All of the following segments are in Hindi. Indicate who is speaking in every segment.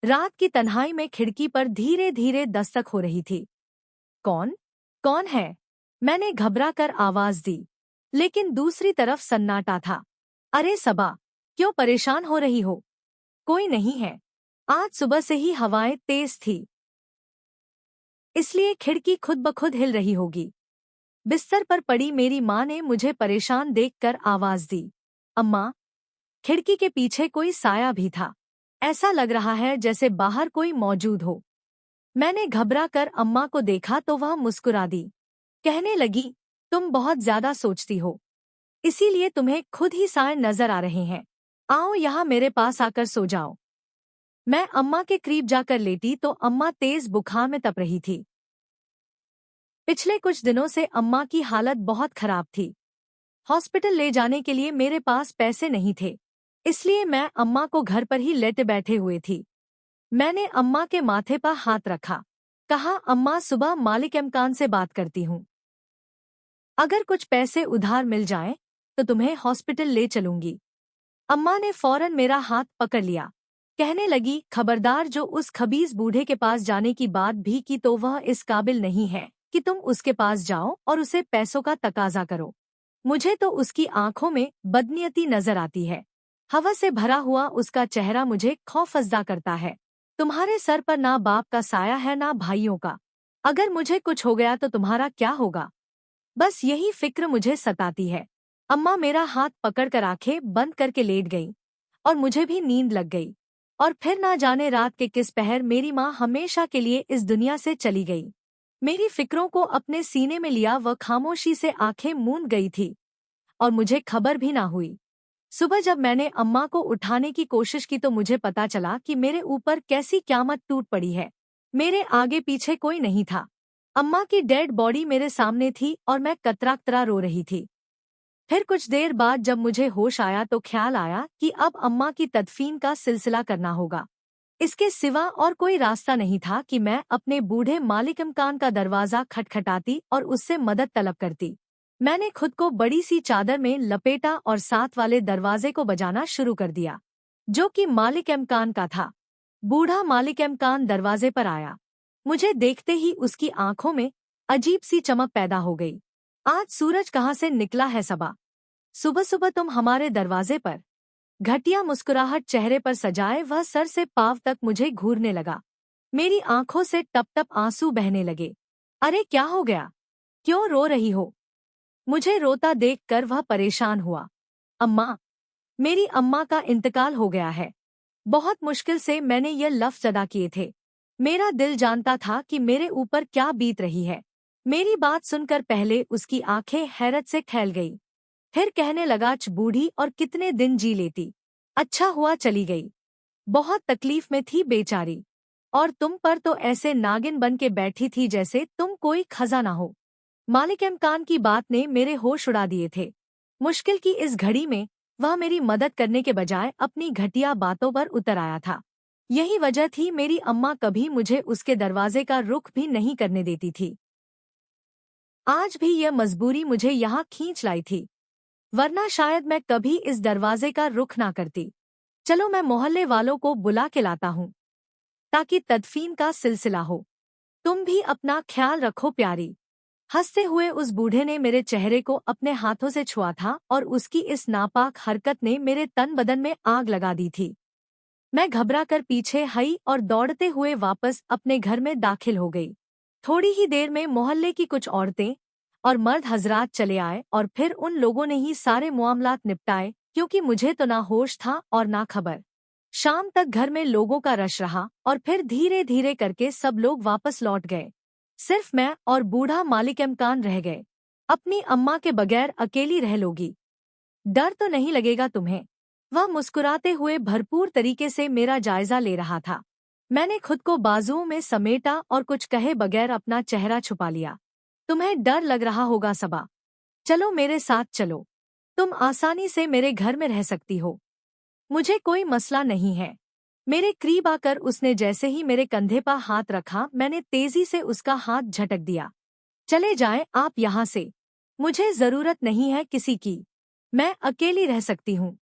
Speaker 1: रात की तन्हाई में खिड़की पर धीरे धीरे दस्तक हो रही थी। कौन? कौन है? मैंने घबरा कर आवाज दी, लेकिन दूसरी तरफ सन्नाटा था। अरे सबा, क्यों परेशान हो रही हो? कोई नहीं है। आज सुबह से ही हवाएं तेज थी, इसलिए खिड़की खुद ब खुद हिल रही होगी। बिस्तर पर पड़ी मेरी माँ ने मुझे परेशान देखकर आवाज दी। अम्मा। खिड़की के पीछे कोई साया भी था। ऐसा लग रहा है जैसे बाहर कोई मौजूद हो। मैंने घबरा कर अम्मा को देखा तो वह मुस्कुरा दी। कहने लगी, तुम बहुत ज्यादा सोचती हो, इसीलिए तुम्हें खुद ही साए नजर आ रहे हैं। आओ यहाँ मेरे पास आकर सो जाओ। मैं अम्मा के करीब जाकर लेटी तो अम्मा तेज बुखार में तप रही थी। पिछले कुछ दिनों से अम्मा की हालत बहुत खराब थी। हॉस्पिटल ले जाने के लिए मेरे पास पैसे नहीं थे, इसलिए मैं अम्मा को घर पर ही लेटे बैठे हुए थी। मैंने अम्मा के माथे पर हाथ रखा। कहा, अम्मा सुबह मालिक इमकान से बात करती हूँ। अगर कुछ पैसे उधार मिल जाएं, तो तुम्हें हॉस्पिटल ले चलूंगी। अम्मा ने फौरन मेरा हाथ पकड़ लिया। कहने लगी, खबरदार, जो उस खबीज बूढ़े के पास जाने की बात भी की तो वह इस काबिल नहीं है कि तुम उसके पास जाओ और उसे पैसों का तकाजा करो। मुझे तो उसकी आंखों में बदनीयती नजर आती है। हवा से भरा हुआ उसका चेहरा मुझे खौफजदा करता है। तुम्हारे सर पर ना बाप का साया है ना भाइयों का। अगर मुझे कुछ हो गया तो तुम्हारा क्या होगा? बस यही फिक्र मुझे सताती है। अम्मा मेरा हाथ पकड़कर आंखें बंद करके लेट गई और मुझे भी नींद लग गई। और फिर ना जाने रात के किस पहर मेरी माँ हमेशा के लिए इस दुनिया से चली गई। मेरी फिक्रों को अपने सीने में लिया वह खामोशी से आंखें मूंद गई थी और मुझे खबर भी ना हुई। सुबह जब मैंने अम्मा को उठाने की कोशिश की तो मुझे पता चला कि मेरे ऊपर कैसी क़यामत टूट पड़ी है। मेरे आगे पीछे कोई नहीं था। अम्मा की डेड बॉडी मेरे सामने थी और मैं कतरा रो रही थी। फिर कुछ देर बाद जब मुझे होश आया तो ख्याल आया कि अब अम्मा की तदफीन का सिलसिला करना होगा। इसके सिवा और कोई रास्ता नहीं था कि मैं अपने बूढ़े मालिक इमकान का दरवाजा खटखटाती और उससे मदद तलब करती। मैंने खुद को बड़ी सी चादर में लपेटा और साथ वाले दरवाजे को बजाना शुरू कर दिया, जो कि मालिक इमकान का था। बूढ़ा मालिक इमकान दरवाजे पर आया। मुझे देखते ही उसकी आंखों में अजीब सी चमक पैदा हो गई। आज सूरज कहाँ से निकला है सबा? सुबह सुबह तुम हमारे दरवाजे पर? घटिया मुस्कुराहट चेहरे पर सजाए वह सर से पांव तक मुझे घूरने लगा। मेरी आंखों से टप टप आंसू बहने लगे। अरे क्या हो गया? क्यों रो रही हो? मुझे रोता देखकर वह परेशान हुआ। अम्मा, मेरी अम्मा का इंतकाल हो गया है। बहुत मुश्किल से मैंने ये लफ्ज़ अदा किए थे। मेरा दिल जानता था कि मेरे ऊपर क्या बीत रही है। मेरी बात सुनकर पहले उसकी आंखें हैरत से ठहल गई। फिर कहने लगा, च बूढ़ी और कितने दिन जी लेती। अच्छा हुआ चली गई। बहुत तकलीफ में थी बेचारी। और तुम पर तो ऐसे नागिन बन के बैठी थी जैसे तुम कोई खजाना हो। मालिक इमकान की बात ने मेरे होश उड़ा दिए थे। मुश्किल की इस घड़ी में वह मेरी मदद करने के बजाय अपनी घटिया बातों पर उतर आया था। यही वजह थी मेरी अम्मा कभी मुझे उसके दरवाजे का रुख भी नहीं करने देती थी। आज भी यह मजबूरी मुझे यहाँ खींच लाई थी, वरना शायद मैं कभी इस दरवाजे का रुख ना करती। चलो मैं मोहल्ले वालों को बुला के लाता हूँ, ताकि तदफीन का सिलसिला हो। तुम भी अपना ख्याल रखो प्यारी। हंसते हुए उस बूढ़े ने मेरे चेहरे को अपने हाथों से छुआ था और उसकी इस नापाक हरकत ने मेरे तन बदन में आग लगा दी थी। मैं घबरा कर पीछे हई और दौड़ते हुए वापस अपने घर में दाखिल हो गई। थोड़ी ही देर में मोहल्ले की कुछ औरतें और मर्द हजरात चले आए और फिर उन लोगों ने ही सारे मामलात निपटाए, क्योंकि मुझे तो ना होश था और ना खबर। शाम तक घर में लोगों का रश रहा और फिर धीरे धीरे करके सब लोग वापस लौट गए। सिर्फ मैं और बूढ़ा मालिक इमकान रह गए। अपनी अम्मा के बगैर अकेली रह लोगी? डर तो नहीं लगेगा तुम्हें? वह मुस्कुराते हुए भरपूर तरीके से मेरा जायजा ले रहा था। मैंने खुद को बाजुओं में समेटा और कुछ कहे बगैर अपना चेहरा छुपा लिया। तुम्हें डर लग रहा होगा सबा। चलो मेरे साथ चलो। तुम आसानी से मेरे घर में रह सकती हो। मुझे कोई मसला नहीं है। मेरे करीब आकर उसने जैसे ही मेरे कंधे पर हाथ रखा, मैंने तेजी से उसका हाथ झटक दिया। चले जाएं आप यहाँ से। मुझे जरूरत नहीं है किसी की। मैं अकेली रह सकती हूँ।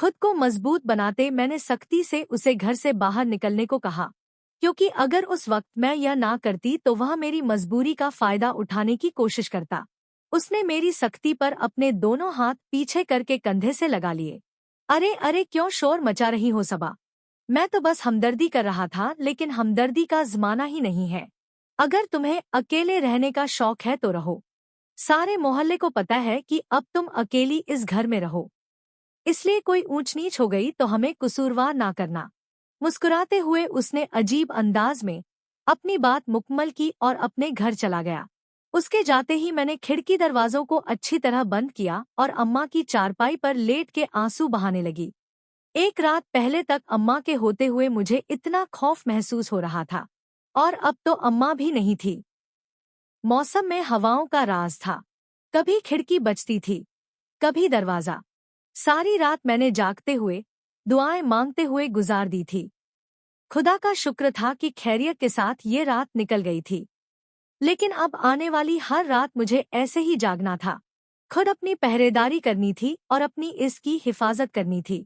Speaker 1: खुद को मजबूत बनाते मैंने सख्ती से उसे घर से बाहर निकलने को कहा, क्योंकि अगर उस वक्त मैं यह ना करती तो वह मेरी मजबूरी का फायदा उठाने की कोशिश करता। उसने मेरी सख्ती पर अपने दोनों हाथ पीछे करके कंधे से लगा लिए। अरे अरे, क्यों शोर मचा रही हो सबा? मैं तो बस हमदर्दी कर रहा था, लेकिन हमदर्दी का ज़माना ही नहीं है। अगर तुम्हें अकेले रहने का शौक है तो रहो। सारे मोहल्ले को पता है कि अब तुम अकेली इस घर में रहो, इसलिए कोई ऊंच नीच हो गई तो हमें कसूरवार ना करना। मुस्कुराते हुए उसने अजीब अंदाज में अपनी बात मुकम्मल की और अपने घर चला गया। उसके जाते ही मैंने खिड़की दरवाजों को अच्छी तरह बंद किया और अम्मा की चारपाई पर लेट के आंसू बहाने लगी। एक रात पहले तक अम्मा के होते हुए मुझे इतना खौफ महसूस हो रहा था, और अब तो अम्मा भी नहीं थी। मौसम में हवाओं का राज था। कभी खिड़की बजती थी, कभी दरवाजा। सारी रात मैंने जागते हुए, दुआएं मांगते हुए गुजार दी थी। खुदा का शुक्र था कि खैरियत के साथ ये रात निकल गई थी। लेकिन अब आने वाली हर रात मुझे ऐसे ही जागना था। खुद अपनी पहरेदारी करनी थी और अपनी इसकी हिफाजत करनी थी,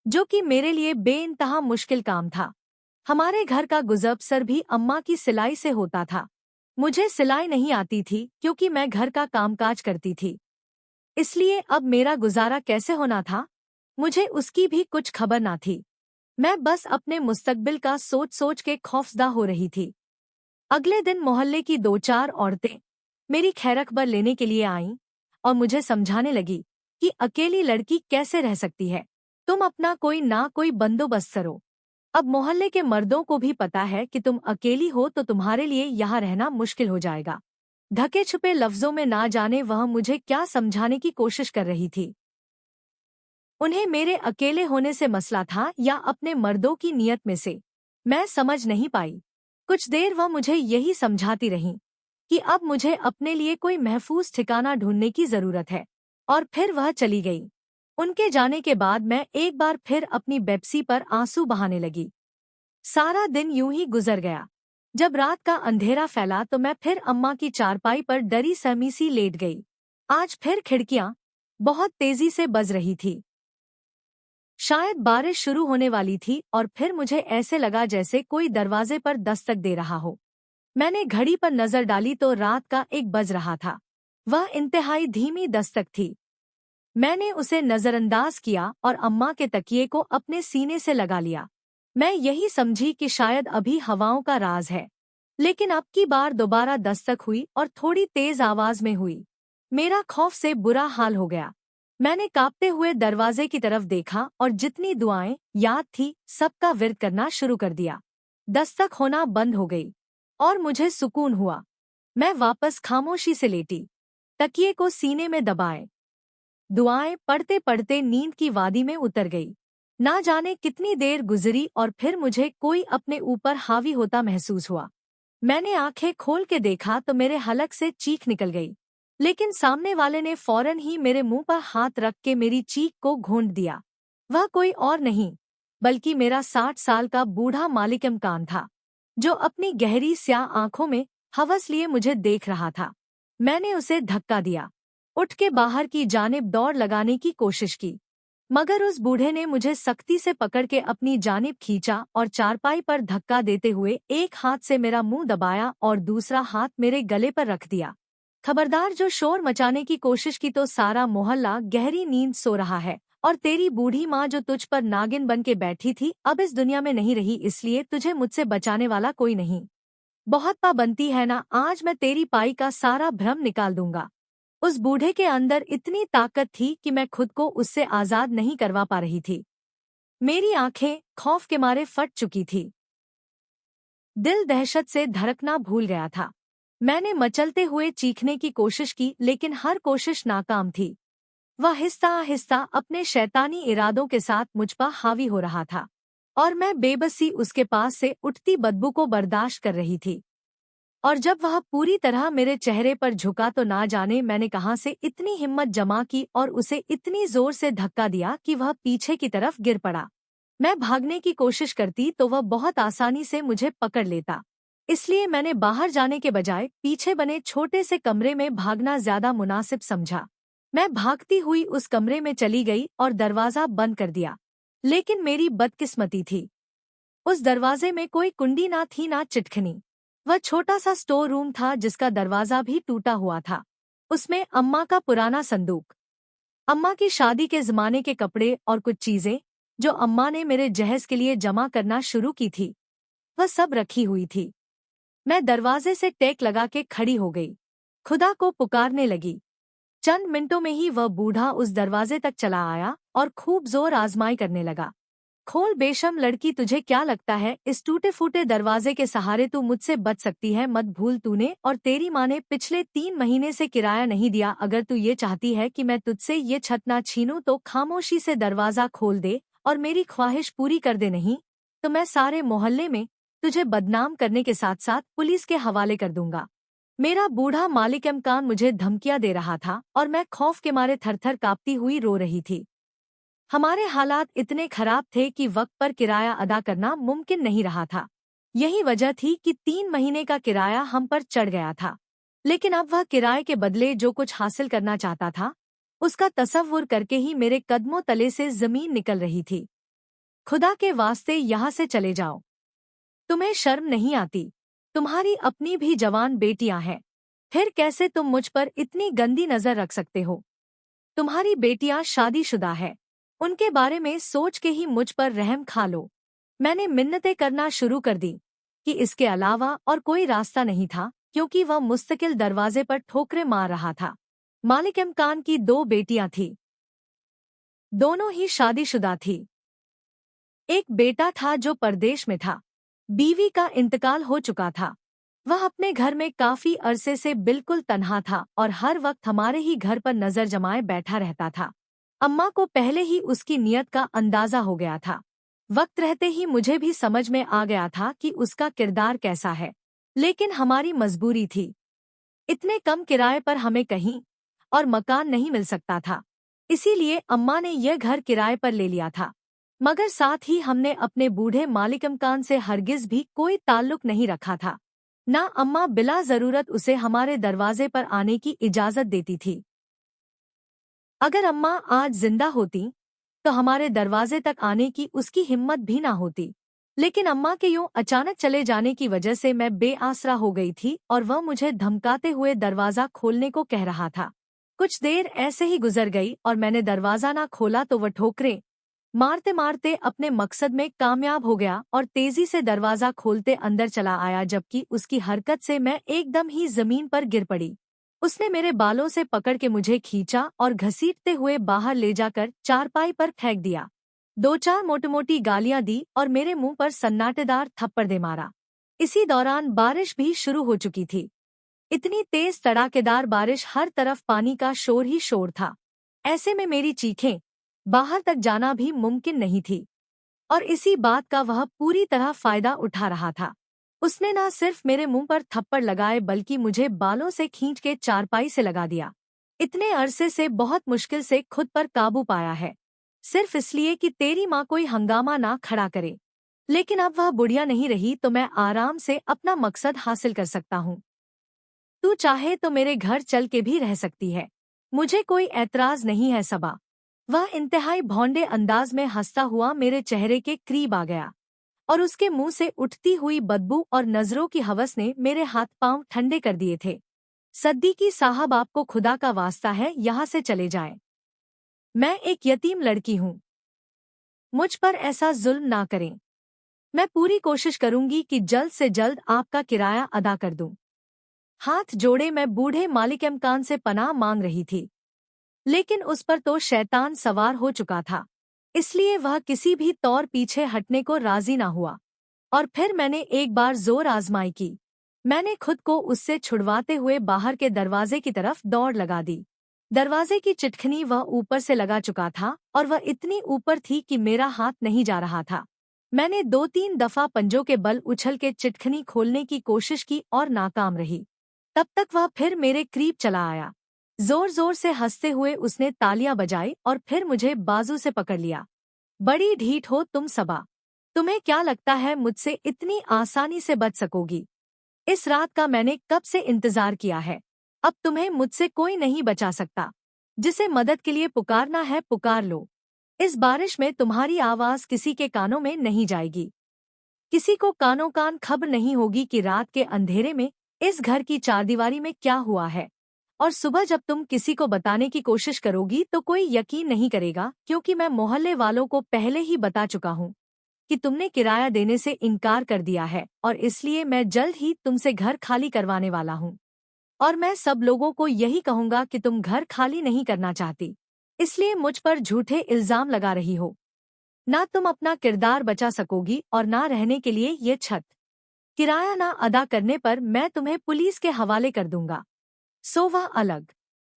Speaker 1: जो कि मेरे लिए बेइंतहा मुश्किल काम था। हमारे घर का गुज़र भी अम्मा की सिलाई से होता था। मुझे सिलाई नहीं आती थी क्योंकि मैं घर का कामकाज करती थी, इसलिए अब मेरा गुजारा कैसे होना था, मुझे उसकी भी कुछ खबर ना थी। मैं बस अपने मुस्तकबिल का सोच सोच के खौफजदा हो रही थी। अगले दिन मोहल्ले की 2-4 औरतें मेरी खैरखबर लेने के लिए आईं और मुझे समझाने लगी कि अकेली लड़की कैसे रह सकती है, तुम अपना कोई ना कोई बंदोबस्त करो। अब मोहल्ले के मर्दों को भी पता है कि तुम अकेली हो तो तुम्हारे लिए यहाँ रहना मुश्किल हो जाएगा। ढके छुपे लफ्जों में ना जाने वह मुझे क्या समझाने की कोशिश कर रही थी। उन्हें मेरे अकेले होने से मसला था या अपने मर्दों की नियत में से, मैं समझ नहीं पाई। कुछ देर वह मुझे यही समझाती रहीं कि अब मुझे अपने लिए कोई महफूज ठिकाना ढूंढने की जरूरत है, और फिर वह चली गई। उनके जाने के बाद मैं एक बार फिर अपनी बेप्सी पर आंसू बहाने लगी। सारा दिन यूं ही गुजर गया। जब रात का अंधेरा फैला तो मैं फिर अम्मा की चारपाई पर डरी सहमी सी लेट गई। आज फिर खिड़कियां बहुत तेजी से बज रही थी। शायद बारिश शुरू होने वाली थी और फिर मुझे ऐसे लगा जैसे कोई दरवाजे पर दस्तक दे रहा हो। मैंने घड़ी पर नजर डाली तो रात का 1 बज रहा था। वह इंतहाई धीमी दस्तक थी। मैंने उसे नजरअंदाज किया और अम्मा के तकिए को अपने सीने से लगा लिया। मैं यही समझी कि शायद अभी हवाओं का राज है, लेकिन अब की बार दोबारा दस्तक हुई और थोड़ी तेज आवाज में हुई। मेरा खौफ से बुरा हाल हो गया। मैंने कांपते हुए दरवाजे की तरफ देखा और जितनी दुआएं याद थी सबका विर्द करना शुरू कर दिया। दस्तक होना बंद हो गई और मुझे सुकून हुआ। मैं वापस खामोशी से लेटी, तकिए को सीने में दबाए, दुआएं पढ़ते पढ़ते नींद की वादी में उतर गई। ना जाने कितनी देर गुजरी और फिर मुझे कोई अपने ऊपर हावी होता महसूस हुआ। मैंने आंखें खोल के देखा तो मेरे हलक से चीख निकल गई, लेकिन सामने वाले ने फौरन ही मेरे मुंह पर हाथ रख के मेरी चीख को घोंट दिया। वह कोई और नहीं बल्कि मेरा 60 साल का बूढ़ा मालिक इमकान था, जो अपनी गहरी स्याह आंखों में हवस लिए मुझे देख रहा था। मैंने उसे धक्का दिया, उठ के बाहर की जानिब दौड़ लगाने की कोशिश की, मगर उस बूढ़े ने मुझे सख्ती से पकड़ के अपनी जानिब खींचा और चारपाई पर धक्का देते हुए एक हाथ से मेरा मुंह दबाया और दूसरा हाथ मेरे गले पर रख दिया। खबरदार, जो शोर मचाने की कोशिश की तो सारा मोहल्ला गहरी नींद सो रहा है, और तेरी बूढ़ी माँ जो तुझ पर नागिन बन के बैठी थी अब इस दुनिया में नहीं रही, इसलिए तुझे मुझसे बचाने वाला कोई नहीं। बहुत पाबंदी है ना, आज मैं तेरी पाई का सारा भ्रम निकाल दूंगा। उस बूढ़े के अंदर इतनी ताकत थी कि मैं खुद को उससे आजाद नहीं करवा पा रही थी। मेरी आंखें खौफ के मारे फट चुकी थी। दिल दहशत से धड़कना भूल गया था। मैंने मचलते हुए चीखने की कोशिश की, लेकिन हर कोशिश नाकाम थी। वह आहिस्ता आहिस्ता अपने शैतानी इरादों के साथ मुझ पर हावी हो रहा था, और मैं बेबसी उसके पास से उठती बदबू को बर्दाश्त कर रही थी। और जब वह पूरी तरह मेरे चेहरे पर झुका तो ना जाने मैंने कहां से इतनी हिम्मत जमा की और उसे इतनी जोर से धक्का दिया कि वह पीछे की तरफ गिर पड़ा। मैं भागने की कोशिश करती तो वह बहुत आसानी से मुझे पकड़ लेता, इसलिए मैंने बाहर जाने के बजाय पीछे बने छोटे से कमरे में भागना ज्यादा मुनासिब समझा। मैं भागती हुई उस कमरे में चली गई और दरवाजा बंद कर दिया। लेकिन मेरी बदकिस्मती थी, उस दरवाजे में कोई कुंडी ना थी ना चिटखनी। वह छोटा सा स्टोर रूम था जिसका दरवाजा भी टूटा हुआ था। उसमें अम्मा का पुराना संदूक, अम्मा की शादी के जमाने के कपड़े और कुछ चीजें जो अम्मा ने मेरे जहेज के लिए जमा करना शुरू की थी, वह सब रखी हुई थी। मैं दरवाजे से टेक लगा के खड़ी हो गई, खुदा को पुकारने लगी। चंद मिनटों में ही वह बूढ़ा उस दरवाजे तक चला आया और खूब जोर आजमाई करने लगा। खोल बेशम लड़की, तुझे क्या लगता है इस टूटे फूटे दरवाजे के सहारे तू मुझसे बच सकती है? मत भूल, तूने और तेरी माँ ने पिछले 3 महीने से किराया नहीं दिया। अगर तू ये चाहती है कि मैं तुझसे ये छत ना छीनूं तो खामोशी से दरवाजा खोल दे और मेरी ख्वाहिश पूरी कर दे, नहीं तो मैं सारे मोहल्ले में तुझे बदनाम करने के साथ साथ पुलिस के हवाले कर दूंगा। मेरा बूढ़ा मालिक इमकान मुझे धमकियां दे रहा था और मैं खौफ के मारे थरथर कांपती हुई रो रही थी। हमारे हालात इतने खराब थे कि वक्त पर किराया अदा करना मुमकिन नहीं रहा था। यही वजह थी कि 3 महीने का किराया हम पर चढ़ गया था। लेकिन अब वह किराए के बदले जो कुछ हासिल करना चाहता था, उसका तसव्वुर करके ही मेरे कदमों तले से जमीन निकल रही थी। खुदा के वास्ते यहाँ से चले जाओ। तुम्हें शर्म नहीं आती? तुम्हारी अपनी भी जवान बेटियां हैं, फिर कैसे तुम मुझ पर इतनी गंदी नजर रख सकते हो? तुम्हारी बेटियां शादीशुदा है, उनके बारे में सोच के ही मुझ पर रहम खा लो। मैंने मिन्नतें करना शुरू कर दी कि इसके अलावा और कोई रास्ता नहीं था, क्योंकि वह मुस्तकिल दरवाजे पर ठोकरें मार रहा था। मालिक इमकान की 2 बेटियां थीं, दोनों ही शादीशुदा थी। एक बेटा था जो परदेश में था, बीवी का इंतकाल हो चुका था। वह अपने घर में काफी अरसे से बिल्कुल तन्हा था और हर वक्त हमारे ही घर पर नजर जमाए बैठा रहता था। अम्मा को पहले ही उसकी नीयत का अंदाजा हो गया था। वक्त रहते ही मुझे भी समझ में आ गया था कि उसका किरदार कैसा है। लेकिन हमारी मजबूरी थी, इतने कम किराए पर हमें कहीं और मकान नहीं मिल सकता था। इसीलिए अम्मा ने यह घर किराए पर ले लिया था। मगर साथ ही हमने अपने बूढ़े मालिक इमकान से हरगिज भी कोई ताल्लुक नहीं रखा था। ना अम्मा बिला जरूरत उसे हमारे दरवाजे पर आने की इजाजत देती थी। अगर अम्मा आज जिंदा होती तो हमारे दरवाजे तक आने की उसकी हिम्मत भी ना होती। लेकिन अम्मा के यूं अचानक चले जाने की वजह से मैं बेआसरा हो गई थी और वह मुझे धमकाते हुए दरवाजा खोलने को कह रहा था। कुछ देर ऐसे ही गुजर गई और मैंने दरवाजा ना खोला तो वह ठोकरें मारते मारते अपने मकसद में कामयाब हो गया और तेजी से दरवाजा खोलते अंदर चला आया, जबकि उसकी हरकत से मैं एकदम ही जमीन पर गिर पड़ी। उसने मेरे बालों से पकड़ के मुझे खींचा और घसीटते हुए बाहर ले जाकर चारपाई पर फेंक दिया। 2-4 मोटी-मोटी गालियां दी और मेरे मुंह पर सन्नाटेदार थप्पड़ दे मारा। इसी दौरान बारिश भी शुरू हो चुकी थी। इतनी तेज तड़ाकेदार बारिश, हर तरफ पानी का शोर ही शोर था। ऐसे में मेरी चीखें बाहर तक जाना भी मुमकिन नहीं थी और इसी बात का वह पूरी तरह फायदा उठा रहा था। उसने न सिर्फ मेरे मुंह पर थप्पड़ लगाए बल्कि मुझे बालों से खींच के चारपाई से लगा दिया। इतने अरसे से बहुत मुश्किल से खुद पर काबू पाया है, सिर्फ इसलिए कि तेरी माँ कोई हंगामा ना खड़ा करे। लेकिन अब वह बुढ़िया नहीं रही तो मैं आराम से अपना मकसद हासिल कर सकता हूँ। तू चाहे तो मेरे घर चल के भी रह सकती है, मुझे कोई ऐतराज नहीं है सबा। वह इंतहाई भौंडे अंदाज में हंसता हुआ मेरे चेहरे के करीब आ गया और उसके मुंह से उठती हुई बदबू और नजरों की हवस ने मेरे हाथ पांव ठंडे कर दिए थे। सद्दीकी साहब, आपको खुदा का वास्ता है यहाँ से चले जाएं। मैं एक यतीम लड़की हूँ, मुझ पर ऐसा जुल्म ना करें। मैं पूरी कोशिश करूंगी कि जल्द से जल्द आपका किराया अदा कर दूं। हाथ जोड़े मैं बूढ़े मालिक इमकान से पनाह मांग रही थी, लेकिन उस पर तो शैतान सवार हो चुका था, इसलिए वह किसी भी तौर पीछे हटने को राजी ना हुआ। और फिर मैंने एक बार जोर आजमाई की। मैंने खुद को उससे छुड़वाते हुए बाहर के दरवाजे की तरफ दौड़ लगा दी। दरवाजे की चिटखनी वह ऊपर से लगा चुका था और वह इतनी ऊपर थी कि मेरा हाथ नहीं जा रहा था। मैंने 2-3 दफा पंजों के बल उछल के चिटखनी खोलने की कोशिश की और नाकाम रही। तब तक वह फिर मेरे करीब चला आया। जोर जोर से हंसते हुए उसने तालियां बजाई और फिर मुझे बाजू से पकड़ लिया। बड़ी ढीठ हो तुम सबा, तुम्हें क्या लगता है मुझसे इतनी आसानी से बच सकोगी? इस रात का मैंने कब से इंतजार किया है, अब तुम्हें मुझसे कोई नहीं बचा सकता। जिसे मदद के लिए पुकारना है पुकार लो। इस बारिश में तुम्हारी आवाज किसी के कानों में नहीं जाएगी। किसी को कानों कान खबर नहीं होगी कि रात के अंधेरे में इस घर की चारदीवारी में क्या हुआ है। और सुबह जब तुम किसी को बताने की कोशिश करोगी तो कोई यकीन नहीं करेगा, क्योंकि मैं मोहल्ले वालों को पहले ही बता चुका हूँ कि तुमने किराया देने से इनकार कर दिया है, और इसलिए मैं जल्द ही तुमसे घर खाली करवाने वाला हूँ। और मैं सब लोगों को यही कहूंगा कि तुम घर खाली नहीं करना चाहती, इसलिए मुझ पर झूठे इल्जाम लगा रही हो। ना तुम अपना किरदार बचा सकोगी और ना रहने के लिए ये छत। किराया ना अदा करने पर मैं तुम्हें पुलिस के हवाले कर दूंगा। सो वह अलग।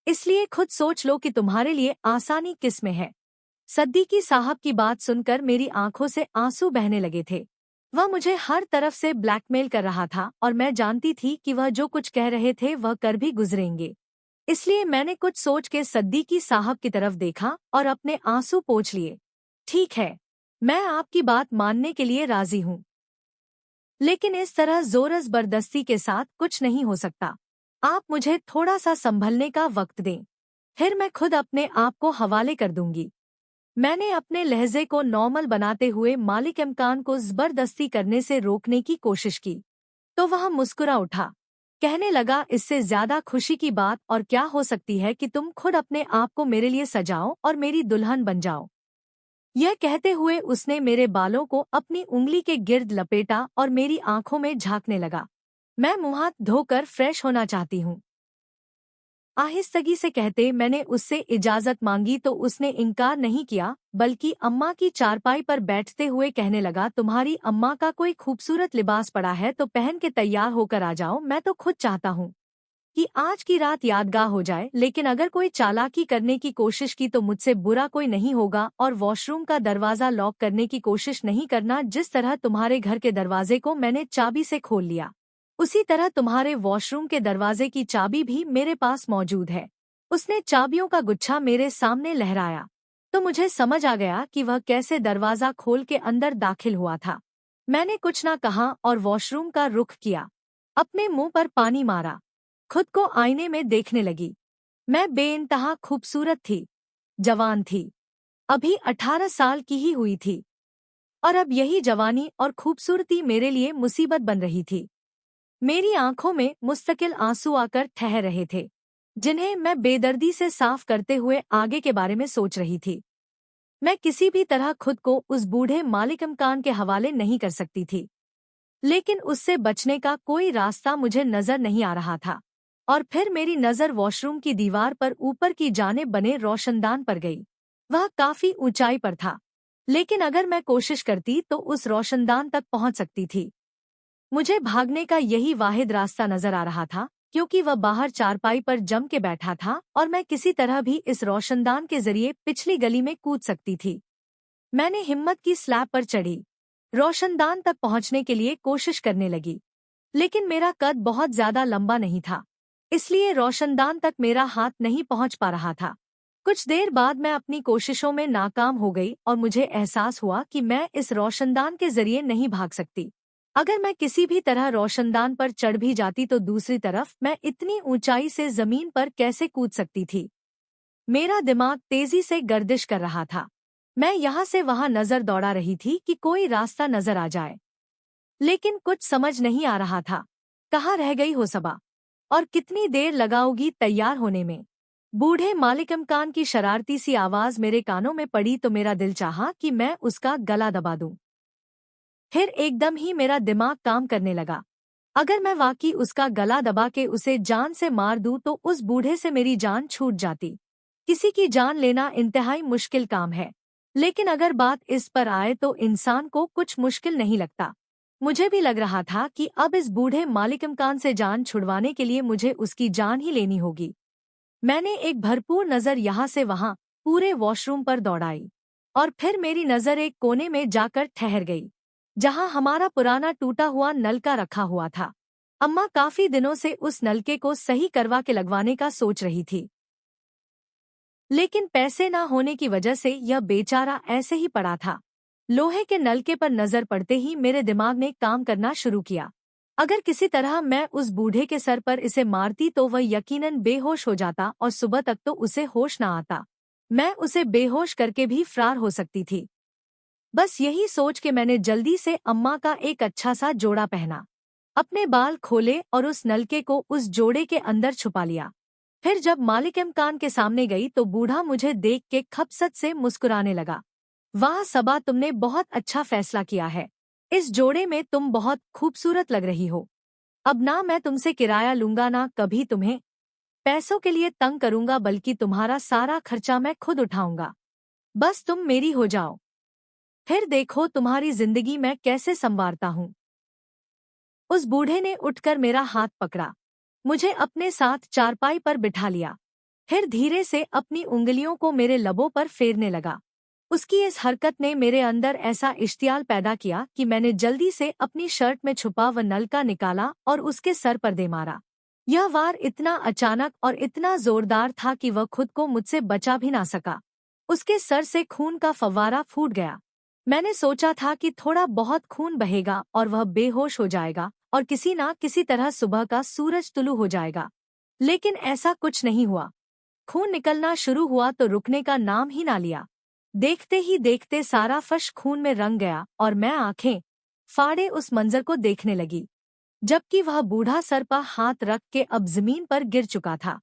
Speaker 1: इसलिए खुद सोच लो कि तुम्हारे लिए आसानी किस में है। सद्दीकी साहब की बात सुनकर मेरी आंखों से आंसू बहने लगे थे। वह मुझे हर तरफ से ब्लैकमेल कर रहा था और मैं जानती थी कि वह जो कुछ कह रहे थे वह कर भी गुजरेंगे। इसलिए मैंने कुछ सोच के सद्दीकी साहब की तरफ देखा और अपने आंसू पोंछ लिए। ठीक है, मैं आपकी बात मानने के लिए राजी हूँ, लेकिन इस तरह जोर जबरदस्ती के साथ कुछ नहीं हो सकता। आप मुझे थोड़ा सा संभलने का वक्त दें, फिर मैं खुद अपने आप को हवाले कर दूंगी। मैंने अपने लहजे को नॉर्मल बनाते हुए मालिक इमकान को जबरदस्ती करने से रोकने की कोशिश की, तो वह मुस्कुरा उठा। कहने लगा, इससे ज्यादा खुशी की बात और क्या हो सकती है कि तुम खुद अपने आप को मेरे लिए सजाओ और मेरी दुल्हन बन जाओ। यह कहते हुए उसने मेरे बालों को अपनी उंगली के गिर्द लपेटा और मेरी आंखों में झांकने लगा। मैं मुंह हाथ धोकर फ्रेश होना चाहती हूँ, आहिस्तगी से कहते मैंने उससे इजाजत मांगी तो उसने इनकार नहीं किया, बल्कि अम्मा की चारपाई पर बैठते हुए कहने लगा, तुम्हारी अम्मा का कोई खूबसूरत लिबास पड़ा है तो पहन के तैयार होकर आ जाओ। मैं तो खुद चाहता हूँ कि आज की रात यादगार हो जाए, लेकिन अगर कोई चालाकी करने की कोशिश की तो मुझसे बुरा कोई नहीं होगा। और वॉशरूम का दरवाजा लॉक करने की कोशिश नहीं करना। जिस तरह तुम्हारे घर के दरवाजे को मैंने चाबी से खोल लिया, उसी तरह तुम्हारे वॉशरूम के दरवाजे की चाबी भी मेरे पास मौजूद है। उसने चाबियों का गुच्छा मेरे सामने लहराया तो मुझे समझ आ गया कि वह कैसे दरवाजा खोल के अंदर दाखिल हुआ था। मैंने कुछ ना कहा और वॉशरूम का रुख किया, अपने मुंह पर पानी मारा, खुद को आईने में देखने लगी। मैं बेइंतहा खूबसूरत थी, जवान थी, अभी 18 साल की ही हुई थी, और अब यही जवानी और खूबसूरती मेरे लिए मुसीबत बन रही थी। मेरी आंखों में मुस्तकिल आंसू आकर ठहर रहे थे, जिन्हें मैं बेदर्दी से साफ करते हुए आगे के बारे में सोच रही थी। मैं किसी भी तरह खुद को उस बूढ़े मालिक इमकान के हवाले नहीं कर सकती थी, लेकिन उससे बचने का कोई रास्ता मुझे नजर नहीं आ रहा था। और फिर मेरी नजर वॉशरूम की दीवार पर ऊपर की जानिब बने रोशनदान पर गई। वह काफी ऊंचाई पर था, लेकिन अगर मैं कोशिश करती तो उस रोशनदान तक पहुंच सकती थी। मुझे भागने का यही वाहिद रास्ता नजर आ रहा था, क्योंकि वह बाहर चारपाई पर जम के बैठा था और मैं किसी तरह भी इस रोशनदान के जरिए पिछली गली में कूद सकती थी। मैंने हिम्मत की स्लैब पर चढ़ी, रोशनदान तक पहुंचने के लिए कोशिश करने लगी, लेकिन मेरा कद बहुत ज्यादा लंबा नहीं था, इसलिए रोशनदान तक मेरा हाथ नहीं पहुंच पा रहा था। कुछ देर बाद मैं अपनी कोशिशों में नाकाम हो गई और मुझे एहसास हुआ कि मैं इस रोशनदान के जरिए नहीं भाग सकती। अगर मैं किसी भी तरह रोशनदान पर चढ़ भी जाती तो दूसरी तरफ मैं इतनी ऊंचाई से जमीन पर कैसे कूद सकती थी। मेरा दिमाग तेजी से गर्दिश कर रहा था। मैं यहाँ से वहाँ नजर दौड़ा रही थी कि कोई रास्ता नजर आ जाए, लेकिन कुछ समझ नहीं आ रहा था। कहाँ रह गई हो सबा, और कितनी देर लगाओगी तैयार होने में। बूढ़े मालिक इमकान की शरारती सी आवाज मेरे कानों में पड़ी तो मेरा दिल चाहा कि मैं उसका गला दबा दूं। फिर एकदम ही मेरा दिमाग काम करने लगा। अगर मैं वाकई उसका गला दबा के उसे जान से मार दूं तो उस बूढ़े से मेरी जान छूट जाती। किसी की जान लेना इंतहाई मुश्किल काम है, लेकिन अगर बात इस पर आए तो इंसान को कुछ मुश्किल नहीं लगता। मुझे भी लग रहा था कि अब इस बूढ़े मालिक इमकान से जान छुड़वाने के लिए मुझे उसकी जान ही लेनी होगी। मैंने एक भरपूर नज़र यहाँ से वहाँ पूरे वॉशरूम पर दौड़ाई, और फिर मेरी नज़र एक कोने में जाकर ठहर गई, जहाँ हमारा पुराना टूटा हुआ नलका रखा हुआ था। अम्मा काफी दिनों से उस नलके को सही करवा के लगवाने का सोच रही थी, लेकिन पैसे ना होने की वजह से यह बेचारा ऐसे ही पड़ा था। लोहे के नलके पर नजर पड़ते ही मेरे दिमाग ने काम करना शुरू किया। अगर किसी तरह मैं उस बूढ़े के सर पर इसे मारती तो वह यकीनन बेहोश हो जाता और सुबह तक तो उसे होश ना आता। मैं उसे बेहोश करके भी फरार हो सकती थी। बस यही सोच के मैंने जल्दी से अम्मा का एक अच्छा सा जोड़ा पहना, अपने बाल खोले और उस नलके को उस जोड़े के अंदर छुपा लिया। फिर जब मालिक इमकान के सामने गई तो बूढ़ा मुझे देख के खपसत से मुस्कुराने लगा। वाह सबा, तुमने बहुत अच्छा फैसला किया है। इस जोड़े में तुम बहुत खूबसूरत लग रही हो। अब ना मैं तुमसे किराया लूंगा, ना कभी तुम्हें पैसों के लिए तंग करूंगा, बल्कि तुम्हारा सारा खर्चा मैं खुद उठाऊंगा। बस तुम मेरी हो जाओ, फिर देखो तुम्हारी जिंदगी मैं कैसे संवारता हूँ। उस बूढ़े ने उठकर मेरा हाथ पकड़ा, मुझे अपने साथ चारपाई पर बिठा लिया, फिर धीरे से अपनी उंगलियों को मेरे लबों पर फेरने लगा। उसकी इस हरकत ने मेरे अंदर ऐसा इश्तियाल पैदा किया कि मैंने जल्दी से अपनी शर्ट में छुपा वह नलका निकाला और उसके सर पर दे मारा। यह वार इतना अचानक और इतना जोरदार था कि वह खुद को मुझसे बचा भी ना सका। उसके सर से खून का फव्वारा फूट गया। मैंने सोचा था कि थोड़ा बहुत खून बहेगा और वह बेहोश हो जाएगा और किसी ना किसी तरह सुबह का सूरज तुलू हो जाएगा, लेकिन ऐसा कुछ नहीं हुआ। खून निकलना शुरू हुआ तो रुकने का नाम ही ना लिया। देखते ही देखते सारा फर्श खून में रंग गया और मैं आंखें फाड़े उस मंजर को देखने लगी, जबकि वह बूढ़ा सर पर हाथ रख के अब जमीन पर गिर चुका था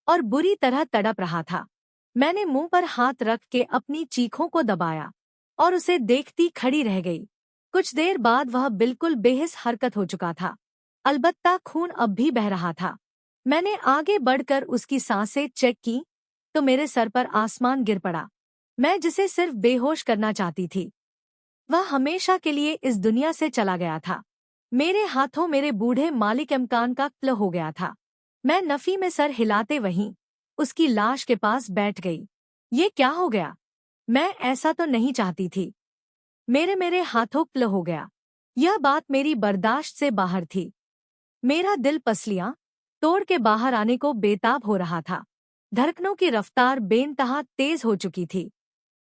Speaker 1: और बुरी तरह तड़प रहा था। मैंने मुंह पर हाथ रख के अपनी चीखों को दबाया और उसे देखती खड़ी रह गई। कुछ देर बाद वह बिल्कुल बेहिस हरकत हो चुका था, अलबत्ता खून अब भी बह रहा था। मैंने आगे बढ़कर उसकी सांसें चेक की तो मेरे सर पर आसमान गिर पड़ा। मैं जिसे सिर्फ बेहोश करना चाहती थी, वह हमेशा के लिए इस दुनिया से चला गया था। मेरे हाथों मेरे बूढ़े मालिक इमकान का क्ल हो गया था। मैं नफी में सर हिलाते वहीं उसकी लाश के पास बैठ गई। ये क्या हो गया? मैं ऐसा तो नहीं चाहती थी। मेरे मेरे हाथों क्ल हो गया। यह बात मेरी बर्दाश्त से बाहर थी। मेरा दिल पसलियां तोड़ के बाहर आने को बेताब हो रहा था। धड़कनों की रफ्तार बेनतहा तेज हो चुकी थी।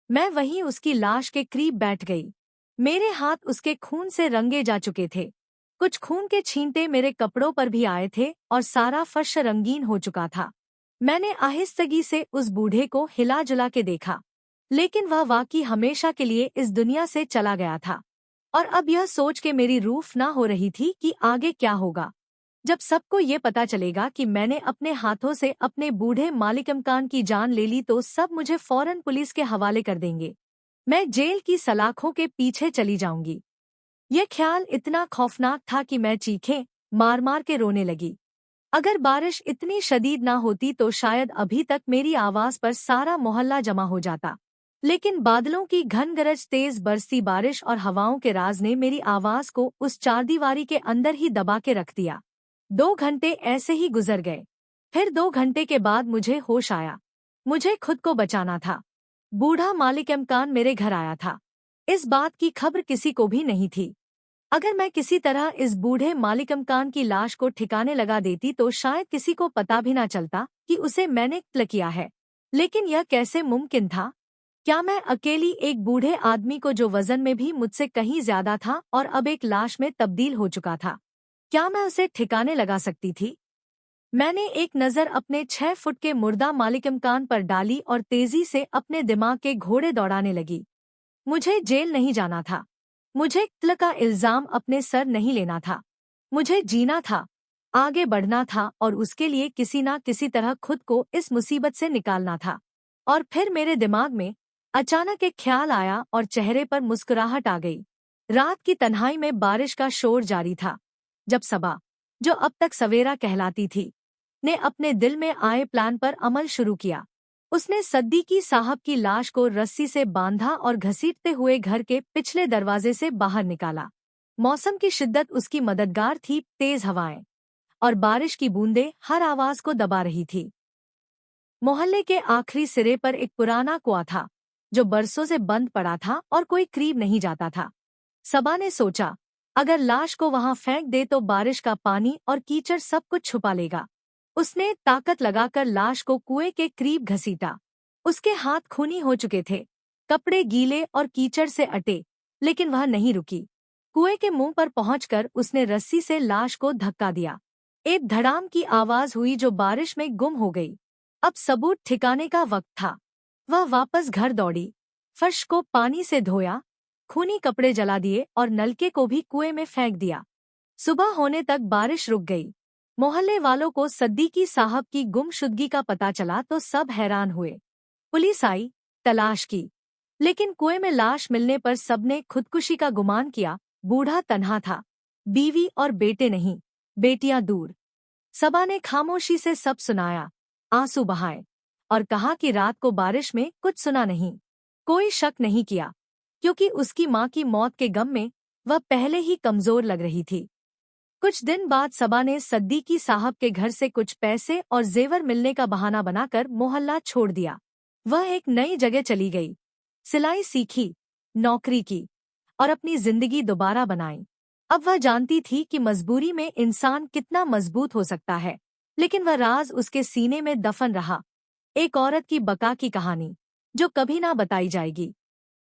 Speaker 1: मैं वहीं उसकी लाश के करीब बैठ गई। मेरे हाथ उसके खून से रंगे जा चुके थे। कुछ खून के छींटे मेरे कपड़ों पर भी आए थे और सारा फर्श रंगीन हो चुका था। मैंने आहिस्तगी से उस बूढ़े को हिला जुला के देखा, लेकिन वह वाकई हमेशा के लिए इस दुनिया से चला गया था। और अब यह सोच के मेरी रूह ना हो रही थी कि आगे क्या होगा। जब सबको ये पता चलेगा कि मैंने अपने हाथों से अपने बूढ़े मालिक इमकान की जान ले ली तो सब मुझे फौरन पुलिस के हवाले कर देंगे। मैं जेल की सलाखों के पीछे चली जाऊंगी। यह ख्याल इतना खौफनाक था कि मैं चीखें मार मार के रोने लगी। अगर बारिश इतनी शदीद ना होती तो शायद अभी तक मेरी आवाज पर सारा मोहल्ला जमा हो जाता, लेकिन बादलों की घन गरज, तेज बरसती बारिश और हवाओं के राज ने मेरी आवाज को उस चारदीवारी के अंदर ही दबा के रख दिया। 2 घंटे ऐसे ही गुजर गए। फिर 2 घंटे के बाद मुझे होश आया। मुझे खुद को बचाना था। बूढ़ा मालिक इमकान मेरे घर आया था। इस बात की खबर किसी को भी नहीं थी। अगर मैं किसी तरह इस बूढ़े मालिक इमकान की लाश को ठिकाने लगा देती तो शायद किसी को पता भी ना चलता कि उसे मैंने कत्ल किया है। लेकिन यह कैसे मुमकिन था? क्या मैं अकेली एक बूढ़े आदमी को, जो वजन में भी मुझसे कहीं ज्यादा था और अब एक लाश में तब्दील हो चुका था, क्या मैं उसे ठिकाने लगा सकती थी? मैंने एक नज़र अपने 6 फुट के मुर्दा मालिक इमकान पर डाली और तेजी से अपने दिमाग के घोड़े दौड़ाने लगी। मुझे जेल नहीं जाना था। मुझे कत्ल का इल्जाम अपने सर नहीं लेना था। मुझे जीना था, आगे बढ़ना था और उसके लिए किसी ना किसी तरह खुद को इस मुसीबत से निकालना था। और फिर मेरे दिमाग में अचानक एक ख्याल आया और चेहरे पर मुस्कुराहट आ गई। रात की तन्हाई में बारिश का शोर जारी था, जब सबा, जो अब तक सवेरा कहलाती थी, ने अपने दिल में आए प्लान पर अमल शुरू किया। उसने सद्दीकी साहब की लाश को रस्सी से बांधा और घसीटते हुए घर के पिछले दरवाजे से बाहर निकाला। मौसम की शिद्दत उसकी मददगार थी। तेज हवाएं और बारिश की बूंदें हर आवाज को दबा रही थी। मोहल्ले के आखिरी सिरे पर एक पुराना कुआं था, जो बरसों से बंद पड़ा था और कोई करीब नहीं जाता था। सबा ने सोचा, अगर लाश को वहां फेंक दे तो बारिश का पानी और कीचड़ सब कुछ छुपा लेगा। उसने ताकत लगाकर लाश को कुएं के करीब घसीटा। उसके हाथ खूनी हो चुके थे, कपड़े गीले और कीचड़ से अटे, लेकिन वह नहीं रुकी। कुएं के मुंह पर पहुंचकर उसने रस्सी से लाश को धक्का दिया। एक धड़ाम की आवाज हुई जो बारिश में गुम हो गई। अब सबूत ठिकाने का वक्त था। वह वापस घर दौड़ी, फर्श को पानी से धोया, खूनी कपड़े जला दिए और नलके को भी कुएं में फेंक दिया। सुबह होने तक बारिश रुक गई। मोहल्ले वालों को सद्दीकी साहब की गुमशुदगी का पता चला तो सब हैरान हुए। पुलिस आई, तलाश की, लेकिन कुएं में लाश मिलने पर सबने खुदकुशी का गुमान किया। बूढ़ा तन्हा था, बीवी और बेटे नहीं, बेटियां दूर। सबा ने खामोशी से सब सुनाया, आंसू बहाए और कहा कि रात को बारिश में कुछ सुना नहीं। कोई शक नहीं किया, क्योंकि उसकी मां की मौत के गम में वह पहले ही कमजोर लग रही थी। कुछ दिन बाद सबा ने सद्दीकी साहब के घर से कुछ पैसे और जेवर मिलने का बहाना बनाकर मोहल्ला छोड़ दिया। वह एक नई जगह चली गई, सिलाई सीखी, नौकरी की और अपनी जिंदगी दोबारा बनाई। अब वह जानती थी कि मजबूरी में इंसान कितना मजबूत हो सकता है, लेकिन वह राज उसके सीने में दफन रहा। एक औरत की बका की कहानी जो कभी ना बताई जाएगी।